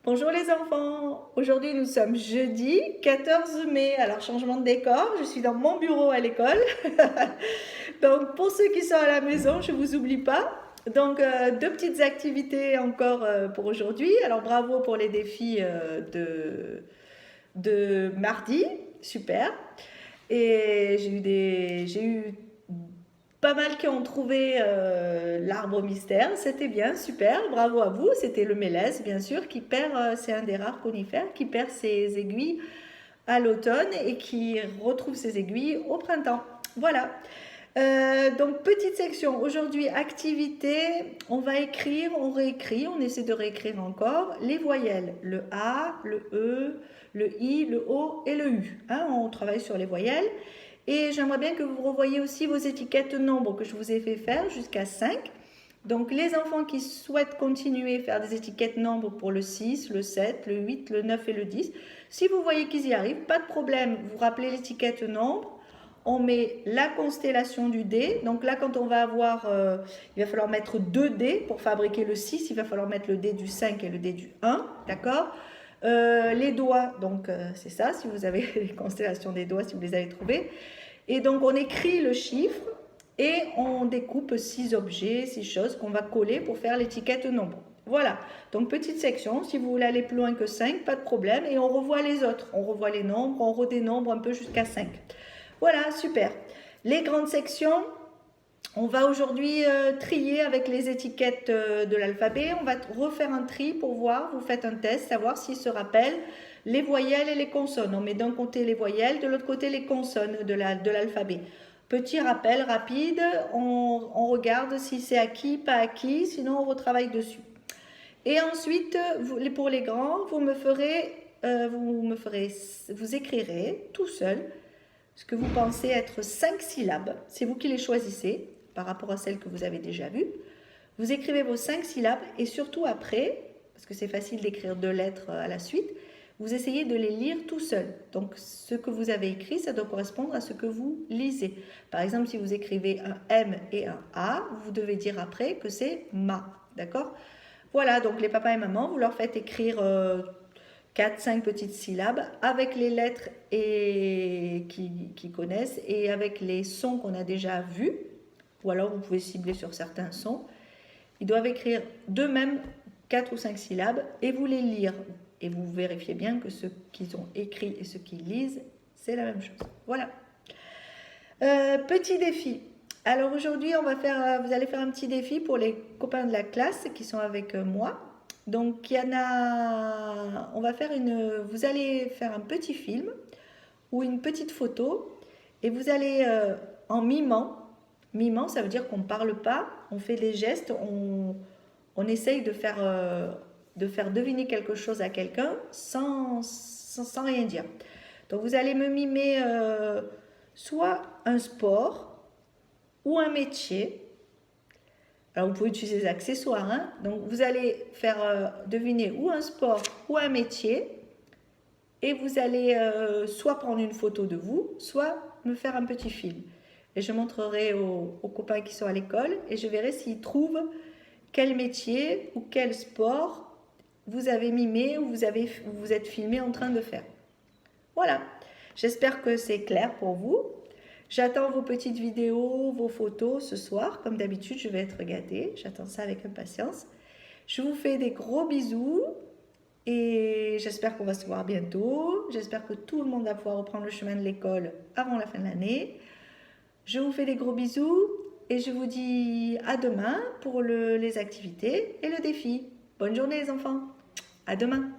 Bonjour les enfants, aujourd'hui nous sommes jeudi 14 mai, alors changement de décor, je suis dans mon bureau à l'école, donc pour ceux qui sont à la maison, je ne vous oublie pas, donc deux petites activités encore pour aujourd'hui, alors bravo pour les défis de mardi, super, et j'ai eu pas mal qui ont trouvé l'arbre mystère, c'était bien, super, bravo à vous. C'était le mélèze, bien sûr, qui perd, c'est un des rares conifères, qui perd ses aiguilles à l'automne et qui retrouve ses aiguilles au printemps. Voilà. Donc, petite section. Aujourd'hui, activité. On va écrire, on réécrit, on essaie de réécrire encore les voyelles. Le A, le E, le I, le O et le U. Hein, on travaille sur les voyelles. Et j'aimerais bien que vous revoyiez aussi vos étiquettes nombres que je vous ai fait faire jusqu'à 5. Donc les enfants qui souhaitent continuer à faire des étiquettes nombres pour le 6, le 7, le 8, le 9 et le 10, si vous voyez qu'ils y arrivent, pas de problème, vous rappelez l'étiquette nombre, on met la constellation du dé. Donc là, quand on va avoir, il va falloir mettre 2 dés pour fabriquer le 6, il va falloir mettre le dé du 5 et le dé du 1, d'accord. Les doigts, donc c'est ça, si vous avez les constellations des doigts, si vous les avez trouvés. Et donc on écrit le chiffre et on découpe 6 objets, 6 choses qu'on va coller pour faire l'étiquette nombre. Voilà, donc petite section, si vous voulez aller plus loin que 5, pas de problème, et on revoit les autres, on revoit les nombres, on redénombre un peu jusqu'à 5. Voilà, super. Les grandes sections, on va aujourd'hui trier avec les étiquettes de l'alphabet. On va refaire un tri pour voir, vous faites un test, savoir s'ils se rappellent les voyelles et les consonnes. On met d'un côté les voyelles, de l'autre côté les consonnes de l'alphabet. Petit rappel rapide, on regarde si c'est acquis, pas acquis, sinon on retravaille dessus. Et ensuite, pour les grands, vous écrirez tout seul ce que vous pensez être 5 syllabes. C'est vous qui les choisissez par rapport à celles que vous avez déjà vues. Vous écrivez vos 5 syllabes et surtout après, parce que c'est facile d'écrire 2 lettres à la suite, vous essayez de les lire tout seul. Donc ce que vous avez écrit, ça doit correspondre à ce que vous lisez. Par exemple, si vous écrivez un M et un A, vous devez dire après que c'est ma. D'accord? Voilà, donc les papas et mamans, vous leur faites écrire 4-5 petites syllabes avec les lettres qui connaissent et avec les sons qu'on a déjà vus, ou alors vous pouvez cibler sur certains sons. Ils doivent écrire d'eux-mêmes 4 ou 5 syllabes et vous les lire. Et vous vérifiez bien que ce qu'ils ont écrit et ce qu'ils lisent, c'est la même chose. Voilà. Petit défi. Alors aujourd'hui, vous allez faire un petit défi pour les copains de la classe qui sont avec moi. Donc vous allez faire un petit film ou une petite photo et vous allez en mimant, ça veut dire qu'on ne parle pas, on fait des gestes, on essaye de faire deviner quelque chose à quelqu'un sans rien dire. Donc vous allez me mimer soit un sport ou un métier. Alors vous pouvez utiliser des accessoires. Hein. Donc vous allez faire deviner ou un sport ou un métier. Et vous allez soit prendre une photo de vous, soit me faire un petit film. Et je montrerai aux copains qui sont à l'école et je verrai s'ils trouvent quel métier ou quel sport vous avez mimé ou vous êtes filmé en train de faire. Voilà, j'espère que c'est clair pour vous. J'attends vos petites vidéos, vos photos ce soir. Comme d'habitude, je vais être gâtée. J'attends ça avec impatience. Je vous fais des gros bisous et j'espère qu'on va se voir bientôt. J'espère que tout le monde va pouvoir reprendre le chemin de l'école avant la fin de l'année. Je vous fais des gros bisous et je vous dis à demain pour les activités et le défi. Bonne journée les enfants. À demain.